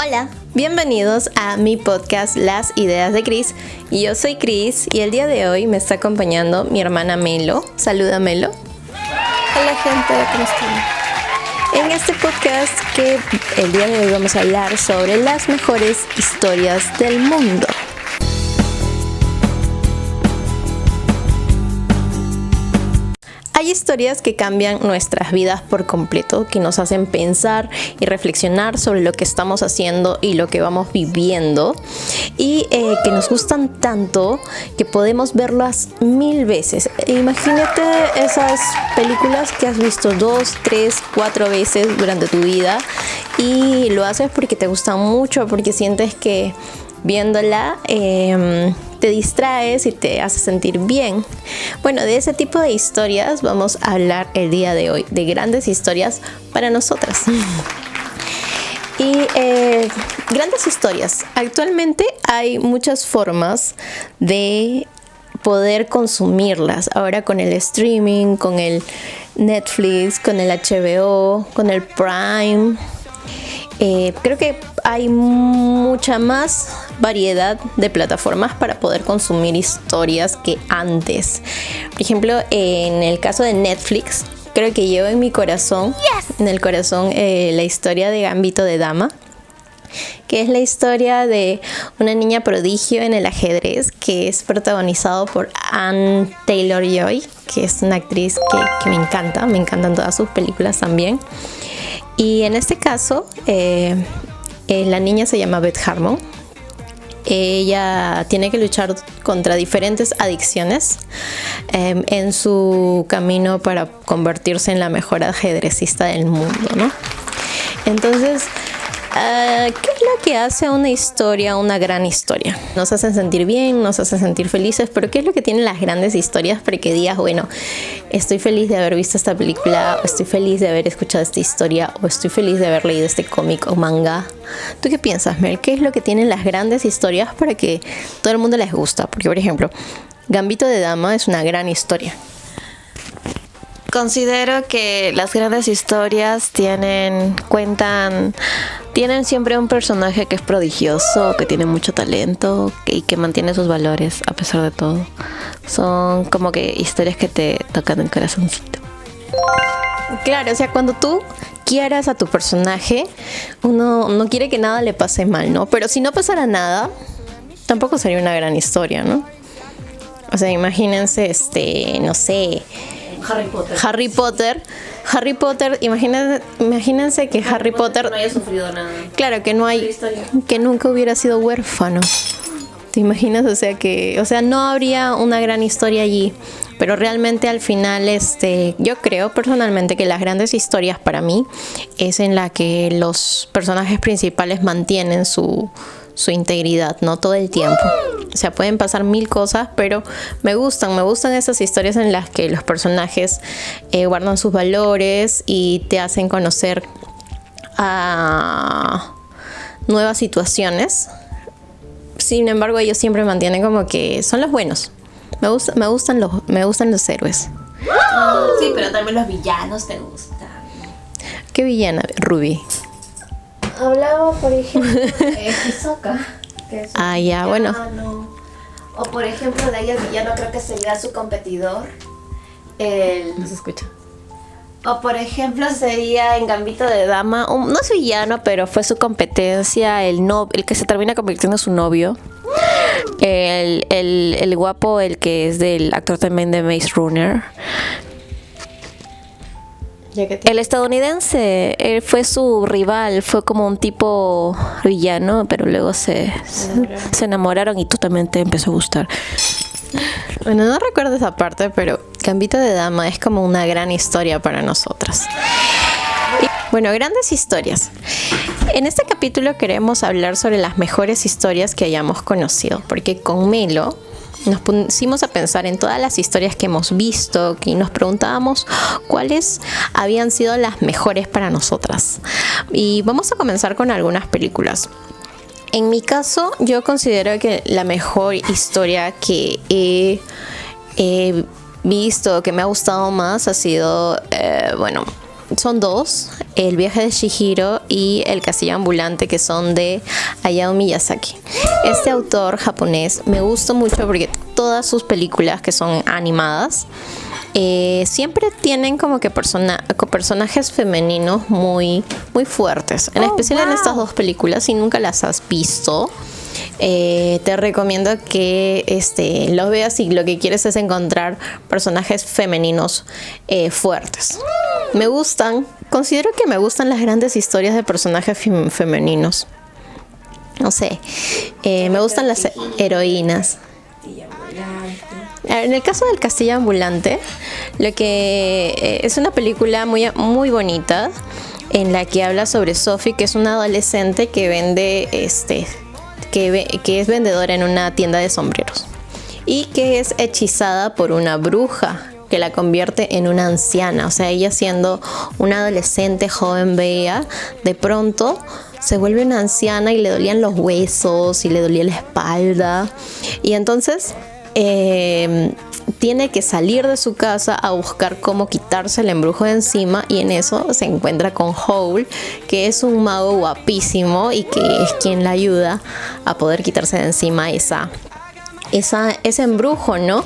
Hola, bienvenidos a mi podcast Las Ideas de Cris. Yo soy Cris y el día de hoy me está acompañando mi hermana Melo. Saluda, Melo. Hola gente, ¿cómo están? En este podcast que el día de hoy vamos a hablar sobre las mejores historias del mundo. Hay historias que cambian nuestras vidas por completo, que nos hacen pensar y reflexionar sobre lo que estamos haciendo y lo que vamos viviendo, y que nos gustan tanto que podemos verlas 1000 veces. Imagínate esas películas que has visto 2, 3, 4 veces durante tu vida y lo haces porque te gustan mucho, porque sientes que viéndola te distraes y te hace sentir bien. Bueno, de ese tipo de historias vamos a hablar el día de hoy, de grandes historias para nosotras. Y grandes historias. Actualmente hay muchas formas de poder consumirlas. Ahora con el streaming, con el Netflix, con el HBO, con el Prime. Creo que hay mucha más variedad de plataformas para poder consumir historias que antes. Por ejemplo, en el caso de Netflix, creo que llevo en mi corazón, la historia de Gambito de Dama, que es la historia de una niña prodigio en el ajedrez, que es protagonizado por Anya Taylor-Joy, que es una actriz que me encantan todas sus películas también. Y en este caso, la niña se llama Beth Harmon. Ella tiene que luchar contra diferentes adicciones en su camino para convertirse en la mejor ajedrecista del mundo, ¿no? Entonces, ¿qué es lo que hace a una historia una gran historia? Nos hacen sentir bien, nos hacen sentir felices, pero ¿qué es lo que tienen las grandes historias para que digas, bueno, estoy feliz de haber visto esta película, o estoy feliz de haber escuchado esta historia, o estoy feliz de haber leído este cómic o manga? ¿Tú qué piensas, Mel? ¿Qué es lo que tienen las grandes historias para que todo el mundo les gusta? Porque, por ejemplo, Gambito de Dama es una gran historia. Considero que las grandes historias tienen siempre un personaje que es prodigioso, que tiene mucho talento y que mantiene sus valores a pesar de todo. Son como que historias que te tocan el corazoncito. Claro, o sea, cuando tú quieras a tu personaje, uno no quiere que nada le pase mal, ¿no? Pero si no pasara nada, tampoco sería una gran historia, ¿no? O sea, imagínense, no sé, Harry Potter, imagínense que Harry Potter no haya sufrido nada. Claro, que nunca hubiera sido huérfano. ¿Te imaginas? O sea, no habría una gran historia allí. Pero realmente al final, yo creo personalmente que las grandes historias para mí es en la que los personajes principales mantienen su integridad, ¿no? Todo el tiempo. O sea, pueden pasar 1000 cosas, pero me gustan esas historias en las que los personajes guardan sus valores y te hacen conocer a nuevas situaciones. Sin embargo, ellos siempre mantienen como que son los buenos. Me gustan los héroes. Sí, pero también los villanos te gustan. ¿Qué villana, Ruby? Hablaba, por ejemplo, de Hisoka. Ya, bueno. O por ejemplo, de ella el villano creo que sería su competidor. No se escucha. O por ejemplo sería en Gambito de Dama, no es villano, pero fue su competencia, el que se termina convirtiendo en su novio. El guapo, el que es del actor también de Maze Runner. El estadounidense, él fue su rival, fue como un tipo villano, pero luego se enamoraron y tú también te empezó a gustar. Bueno, no recuerdo esa parte, pero Gambito de Dama es como una gran historia para nosotras. Bueno, grandes historias. En este capítulo queremos hablar sobre las mejores historias que hayamos conocido, porque con Melo nos pusimos a pensar en todas las historias que hemos visto y nos preguntábamos cuáles habían sido las mejores para nosotras. Y vamos a comenzar con algunas películas. En mi caso, yo considero que la mejor historia que he visto, que me ha gustado más, ha sido, son dos, El viaje de Chihiro y El castillo ambulante, que son de Hayao Miyazaki. Este autor japonés me gusta mucho porque todas sus películas que son animadas siempre tienen como que personajes femeninos muy, muy fuertes, en especial en estas dos películas. Si nunca las has visto, te recomiendo que los veas si lo que quieres es encontrar personajes femeninos fuertes. Considero que me gustan las grandes historias de personajes femeninos. No sé, me gustan las heroínas. En el caso del castillo ambulante, lo que es una película muy, muy bonita, en la que habla sobre Sophie, que es una adolescente que vende que es vendedora en una tienda de sombreros y que es hechizada por una bruja que la convierte en una anciana. O sea, ella, siendo una adolescente joven bella, de pronto se vuelve una anciana y le dolían los huesos y le dolía la espalda, y entonces tiene que salir de su casa a buscar cómo quitarse el embrujo de encima, y en eso se encuentra con Howl, que es un mago guapísimo y que es quien la ayuda a poder quitarse de encima ese embrujo, ¿no?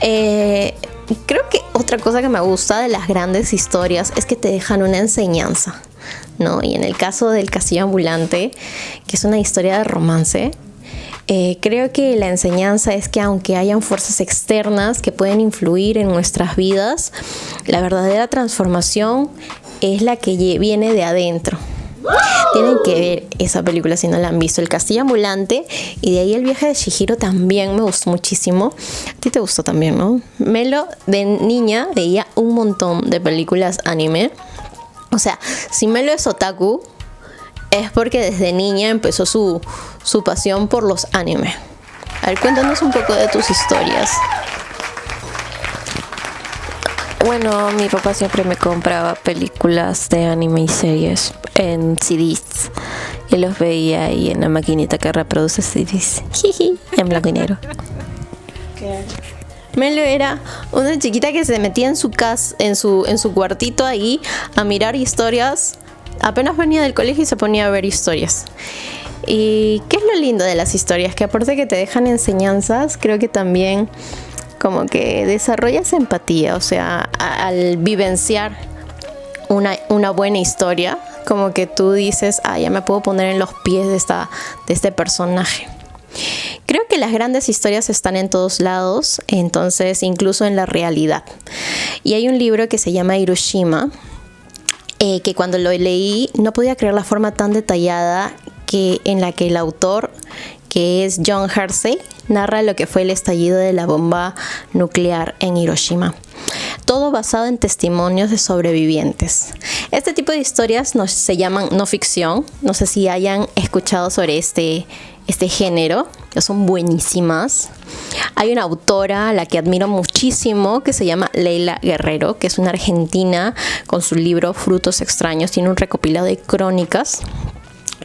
Creo que otra cosa que me gusta de las grandes historias es que te dejan una enseñanza, ¿no? Y en el caso del castillo ambulante, que es una historia de romance, creo que la enseñanza es que aunque hayan fuerzas externas que pueden influir en nuestras vidas, la verdadera transformación es la que viene de adentro. Tienen que ver esa película si no la han visto, El castillo ambulante, y de ahí El viaje de Chihiro también me gustó muchísimo. A ti te gustó también, ¿no? Melo de niña veía un montón de películas anime. O sea, si Melo es otaku, es porque desde niña empezó su pasión por los anime. A ver, cuéntanos un poco de tus historias. Bueno, mi papá siempre me compraba películas de anime y series en CDs y los veía ahí en la maquinita que reproduce CDs en blanco y negro. Melo era una chiquita que se metía en su casa, en su cuartito ahí, a mirar historias. Apenas venía del colegio y se ponía a ver historias. ¿Y qué es lo lindo de las historias? Que aparte que te dejan enseñanzas, creo que también como que desarrollas empatía. O sea, al vivenciar una buena historia, como que tú dices, ya me puedo poner en los pies de este personaje. Creo que las grandes historias están en todos lados, entonces incluso en la realidad. Y hay un libro que se llama Hiroshima, que cuando lo leí no podía creer la forma tan detallada en la que el autor, que es John Hersey, narra lo que fue el estallido de la bomba nuclear en Hiroshima. Todo basado en testimonios de sobrevivientes. Este tipo de historias se llaman no ficción. No sé si hayan escuchado sobre este género, que son buenísimas. Hay una autora a la que admiro muchísimo que se llama Leila Guerrero, que es una argentina, con su libro Frutos Extraños. Tiene un recopilado de crónicas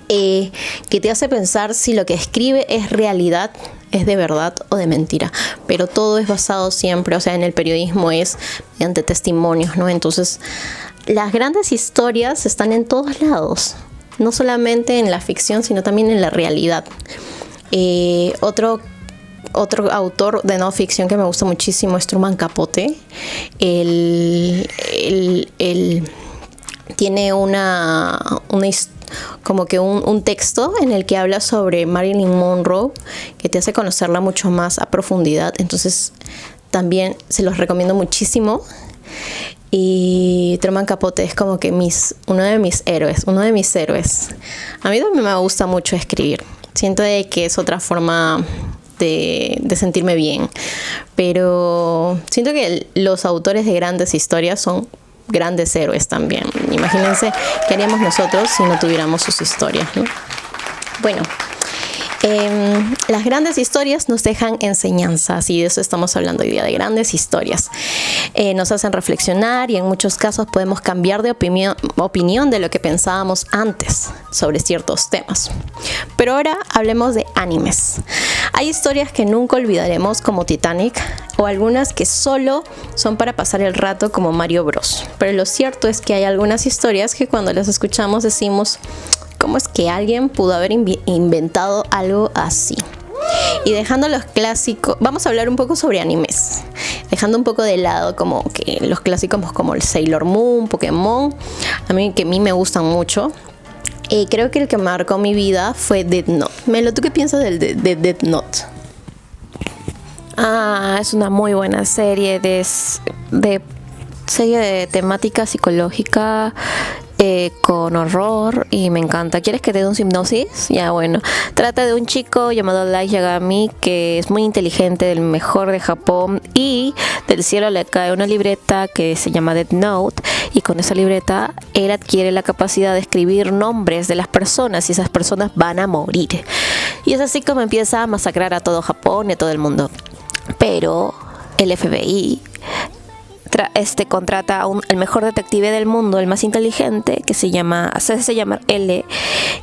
que te hace pensar si lo que escribe es realidad, es de verdad o de mentira. Pero todo es basado siempre, o sea, en el periodismo es mediante testimonios, ¿no? Entonces, las grandes historias están en todos lados. No solamente en la ficción, sino también en la realidad. Otro autor de no ficción que me gusta muchísimo es Truman Capote. Él tiene como que un texto en el que habla sobre Marilyn Monroe, que te hace conocerla mucho más a profundidad. Entonces también se los recomiendo muchísimo. Y Truman Capote es como que uno de mis héroes. A mí también me gusta mucho escribir. Siento de que es otra forma de sentirme bien. Pero siento que los autores de grandes historias son grandes héroes también. Imagínense qué haríamos nosotros si no tuviéramos sus historias, ¿no? Bueno, las grandes historias nos dejan enseñanzas, y de eso estamos hablando hoy día, de grandes historias. Nos hacen reflexionar y en muchos casos podemos cambiar de opinión de lo que pensábamos antes sobre ciertos temas. Pero ahora hablemos de animes. Hay historias que nunca olvidaremos, como Titanic, o algunas que solo son para pasar el rato como Mario Bros. Pero lo cierto es que hay algunas historias que cuando las escuchamos decimos, ¿cómo es que alguien pudo haber inventado algo así? Y dejando los clásicos, vamos a hablar un poco sobre animes, dejando un poco de lado como que los clásicos como el Sailor Moon, Pokémon, a mí me gustan mucho. Creo que el que marcó mi vida fue Death Note. Melo, ¿tú qué piensas de Death Note? Es una muy buena serie serie de temática psicológica, con horror, y me encanta. ¿Quieres que te dé un hipnosis? Ya, bueno. Trata de un chico llamado Light Yagami que es muy inteligente, del mejor de Japón, y del cielo le cae una libreta que se llama Death Note, y con esa libreta él adquiere la capacidad de escribir nombres de las personas, y esas personas van a morir. Y es así como empieza a masacrar a todo Japón y a todo el mundo. Pero el FBI contrata al mejor detective del mundo, el más inteligente, que se hace llamar L,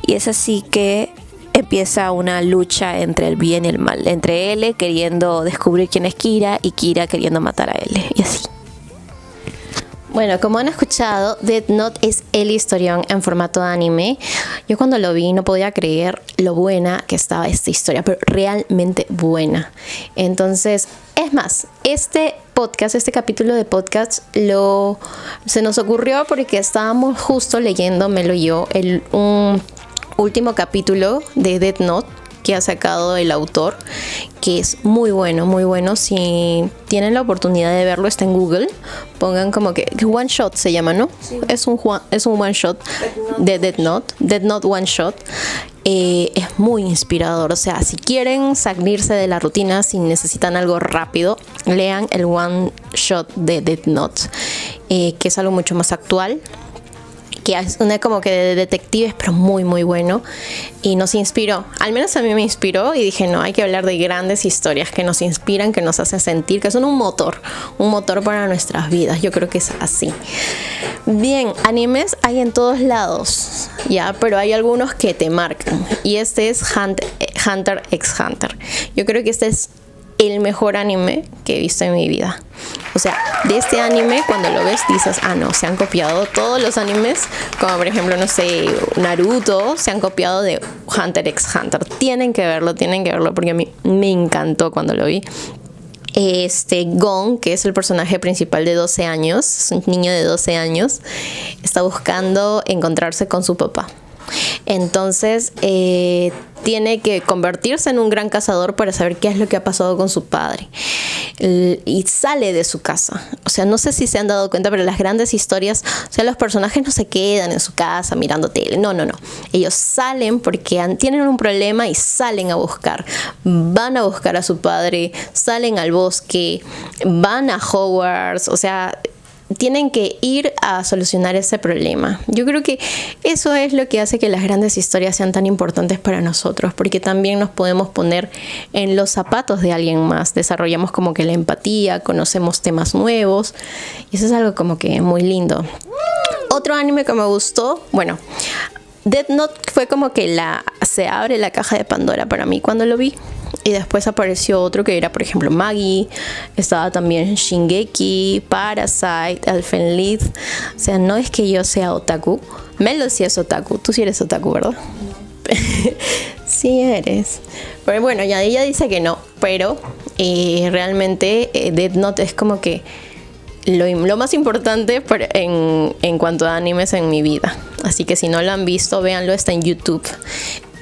y es así que empieza una lucha entre el bien y el mal, entre L queriendo descubrir quién es Kira y Kira queriendo matar a L, y así. Bueno, como han escuchado, Death Note es el historión en formato anime. Yo cuando lo vi no podía creer lo buena que estaba esta historia, pero realmente buena. Entonces, es más, este capítulo de podcast se nos ocurrió porque estábamos justo leyendo, Melo y yo, un último capítulo de Death Note que ha sacado el autor, que es muy bueno, muy bueno. Si tienen la oportunidad de verlo, está en Google, pongan como que One Shot se llama, ¿no? Sí. Es un One Shot de Death Note One Shot. Es muy inspirador, o sea, si quieren salirse de la rutina, si necesitan algo rápido, lean el One Shot de Death Note, que es algo mucho más actual, que es una como que de detectives, pero muy muy bueno, y nos inspiró, al menos a mí me inspiró, y dije, no, hay que hablar de grandes historias que nos inspiran, que nos hacen sentir que son un motor para nuestras vidas. Yo creo que es así. Bien, animes hay en todos lados, ya, pero hay algunos que te marcan, y este es Hunter x Hunter. Yo creo que este es el mejor anime que he visto en mi vida. O sea, de este anime, cuando lo ves, dices, no, se han copiado todos los animes, como por ejemplo, no sé, Naruto, se han copiado de Hunter x Hunter. Tienen que verlo, porque a mí me encantó cuando lo vi. Gon, que es el personaje principal de 12 años, es un niño de 12 años, está buscando encontrarse con su papá. Entonces tiene que convertirse en un gran cazador para saber qué es lo que ha pasado con su padre, y sale de su casa. O sea, no sé si se han dado cuenta, pero las grandes historias, o sea, los personajes no se quedan en su casa mirando tele, no, ellos salen porque tienen un problema y salen a buscar, van a buscar a su padre, salen al bosque, van a Hogwarts, o sea, tienen que ir a solucionar ese problema. Yo creo que eso es lo que hace que las grandes historias sean tan importantes para nosotros, porque también nos podemos poner en los zapatos de alguien más, desarrollamos como que la empatía, conocemos temas nuevos, y eso es algo como que muy lindo. Otro anime que me gustó, bueno, Death Note fue como que se abre la caja de Pandora para mí cuando lo vi. Y después apareció otro que era, por ejemplo, Maggie. Estaba también Shingeki, Parasite, Elfen Lied. O sea, no es que yo sea otaku. Melo sí es otaku. Tú sí eres otaku, ¿verdad? Sí eres. Pero bueno, ya ella dice que no. Pero realmente Death Note es como que lo más importante en cuanto a animes en mi vida. Así que si no lo han visto, véanlo, está en YouTube.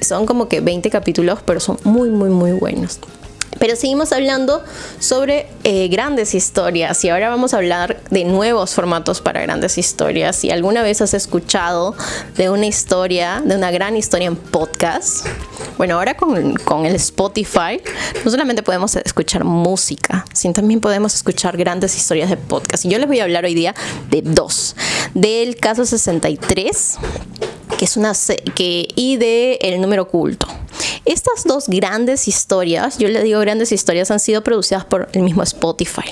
Son como que 20 capítulos, pero son muy, muy, muy buenos. Pero seguimos hablando sobre grandes historias, y ahora vamos a hablar de nuevos formatos para grandes historias. Si alguna vez has escuchado de una historia, de una gran historia en podcast, bueno, ahora con el Spotify no solamente podemos escuchar música, sino también podemos escuchar grandes historias de podcast. Y yo les voy a hablar hoy día de dos. Del caso 63, que es y de El número oculto. Estas dos grandes historias, yo le digo grandes historias, han sido producidas por el mismo Spotify.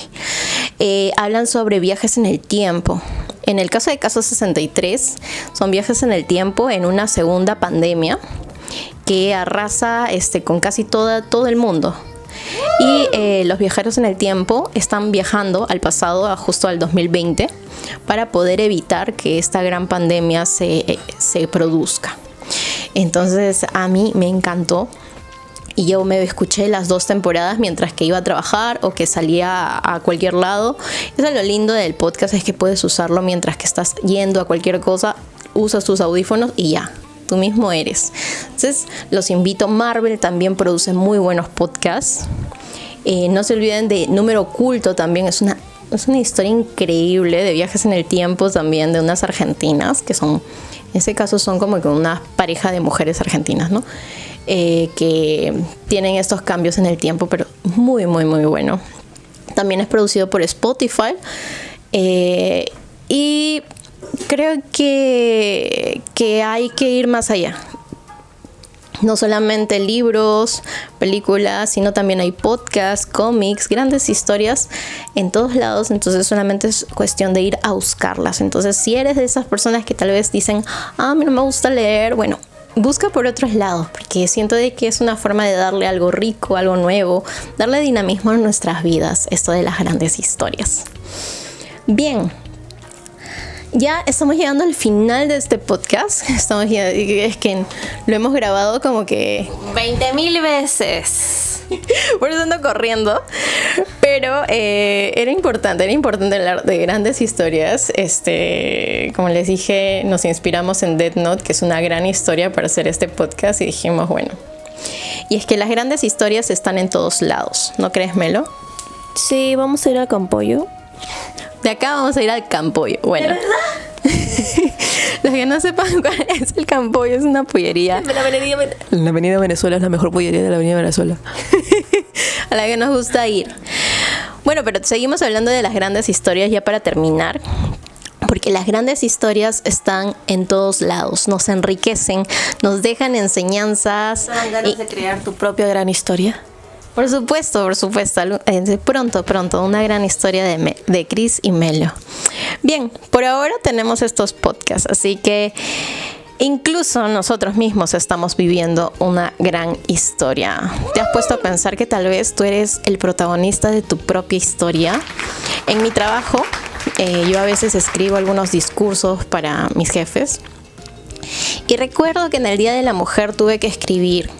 Hablan sobre viajes en el tiempo. En el caso de Caso 63, son viajes en el tiempo en una segunda pandemia que arrasa con casi todo el mundo. Y los viajeros en el tiempo están viajando al pasado, justo al 2020, para poder evitar que esta gran pandemia se produzca. Entonces a mí me encantó. Y yo me escuché las 2 temporadas mientras que iba a trabajar o que salía a cualquier lado. Eso es lo lindo del podcast, es que puedes usarlo mientras que estás yendo a cualquier cosa. Usas tus audífonos y ya, tú mismo eres. Entonces los invito. Marvel también produce muy buenos podcasts. No se olviden de Número Oculto también. Es una historia increíble de viajes en el tiempo también, de unas argentinas que son, en ese caso son como que una pareja de mujeres argentinas, ¿no? Que tienen estos cambios en el tiempo, pero muy, muy, muy bueno. También es producido por Spotify. Y creo que hay que ir más allá. No solamente libros, películas, sino también hay podcasts, cómics, grandes historias en todos lados. Entonces solamente es cuestión de ir a buscarlas. Entonces si eres de esas personas que tal vez dicen, a mí no me gusta leer, bueno, busca por otros lados, porque siento de que es una forma de darle algo rico, algo nuevo, darle dinamismo a nuestras vidas, esto de las grandes historias. Bien. Ya estamos llegando al final de este podcast. Es que lo hemos grabado como que 20.000 veces. Por eso ando corriendo. Pero era importante hablar de grandes historias. Como les dije, nos inspiramos en Death Note, que es una gran historia para hacer este podcast. Y dijimos, bueno. Y es que las grandes historias están en todos lados. ¿No crees, Melo? Sí, vamos a ir al Campollo. De acá vamos a ir al Campollo. Bueno. ¿De verdad? Los que no sepan cuál es el Campollo, es una pollería. La Avenida Venezuela es la mejor pollería de la Avenida Venezuela. A la que nos gusta ir. Bueno, pero seguimos hablando de las grandes historias ya para terminar. Porque las grandes historias están en todos lados, nos enriquecen, nos dejan enseñanzas. ¿Te dan ganas de crear tu propia gran historia? Por supuesto. Pronto, una gran historia de Chris y Melo. Bien, por ahora tenemos estos podcasts, así que incluso nosotros mismos estamos viviendo una gran historia. ¿Te has puesto a pensar que tal vez tú eres el protagonista de tu propia historia? En mi trabajo, yo a veces escribo algunos discursos para mis jefes. Y recuerdo que en el Día de la Mujer tuve que escribir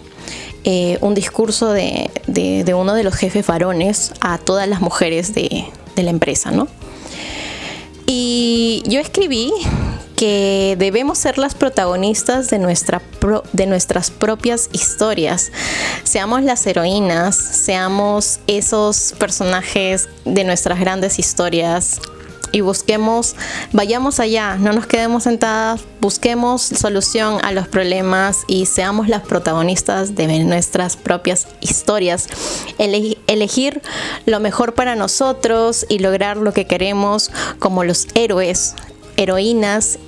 un discurso de uno de los jefes varones a todas las mujeres de la empresa, ¿no? Y yo escribí que debemos ser las protagonistas de nuestras propias historias. Seamos las heroínas, seamos esos personajes de nuestras grandes historias. Y vayamos allá, no nos quedemos sentadas, busquemos solución a los problemas y seamos las protagonistas de nuestras propias historias. Elegir lo mejor para nosotros y lograr lo que queremos como los héroes, heroínas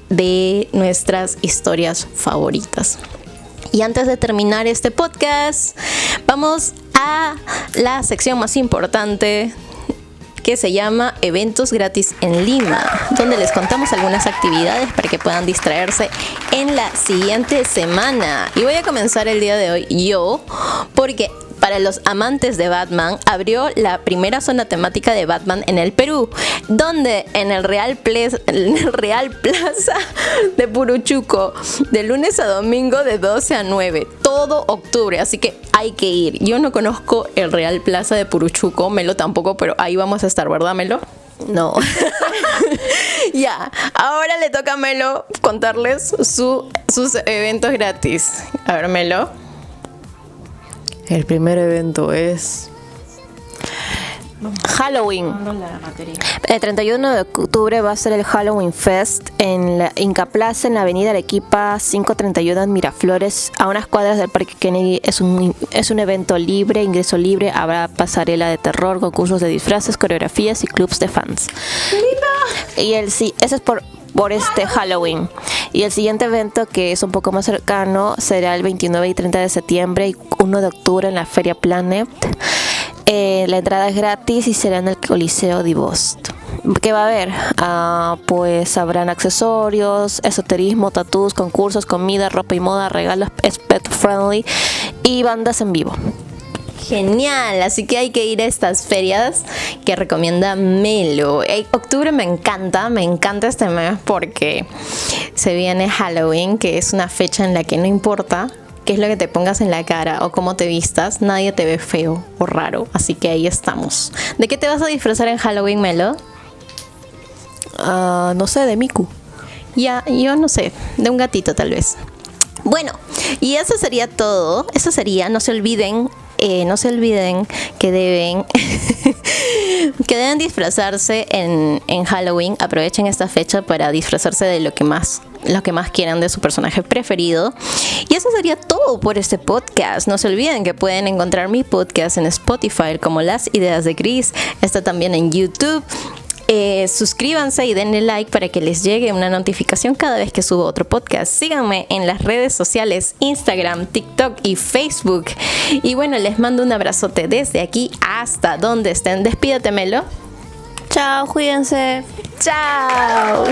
de nuestras historias favoritas. Y antes de terminar este podcast, vamos a la sección más importante, que se llama Eventos Gratis en Lima, donde les contamos algunas actividades para que puedan distraerse en la siguiente semana. Y voy a comenzar el día de hoy yo, porque para los amantes de Batman abrió la primera zona temática de Batman en el Perú, donde en el Real Plaza de Puruchuco, de lunes a domingo de 12 a 9, todo octubre, así que hay que ir. Yo no conozco el Real Plaza de Puruchuco, Melo tampoco, pero ahí vamos a estar, ¿verdad, Melo? No. Ya, ahora le toca a Melo contarles sus eventos gratis. A ver, Melo. El primer evento es Halloween. El 31 de octubre va a ser el Halloween Fest en la Inca Plaza, en la avenida Arequipa 531 en Miraflores, a unas cuadras del Parque Kennedy. Es un evento libre, ingreso libre. Habrá pasarela de terror, concursos de disfraces, coreografías y clubs de fans. Y ese es por este Halloween. Y el siguiente evento, que es un poco más cercano, será el 29 y 30 de septiembre y 1 de octubre en la Feria Planet. La entrada es gratis y será en el Coliseo Divost. ¿Qué va a haber? Pues habrán accesorios, esoterismo, tatús, concursos, comida, ropa y moda, regalos, es pet friendly y bandas en vivo. Genial, así que hay que ir a estas ferias que recomienda Melo. Octubre me encanta este mes porque se viene Halloween, que es una fecha en la que no importa qué es lo que te pongas en la cara o cómo te vistas, nadie te ve feo o raro, así que ahí estamos. ¿De qué te vas a disfrazar en Halloween, Melo? No sé, de Miku. Ya, yo no sé, de un gatito tal vez. Bueno, y eso sería todo. Eso sería, no se olviden que deben disfrazarse en Halloween. Aprovechen esta fecha para disfrazarse de lo que más quieran de su personaje preferido. Y eso sería todo por este podcast. No se olviden que pueden encontrar mi podcast en Spotify como Las Ideas de Cris. Está también en YouTube. Suscríbanse y denle like para que les llegue una notificación cada vez que subo otro podcast. Síganme en las redes sociales, Instagram, TikTok y Facebook. Y bueno, les mando un abrazote desde aquí hasta donde estén. Despídete, Melo. Chao, cuídense. Chao.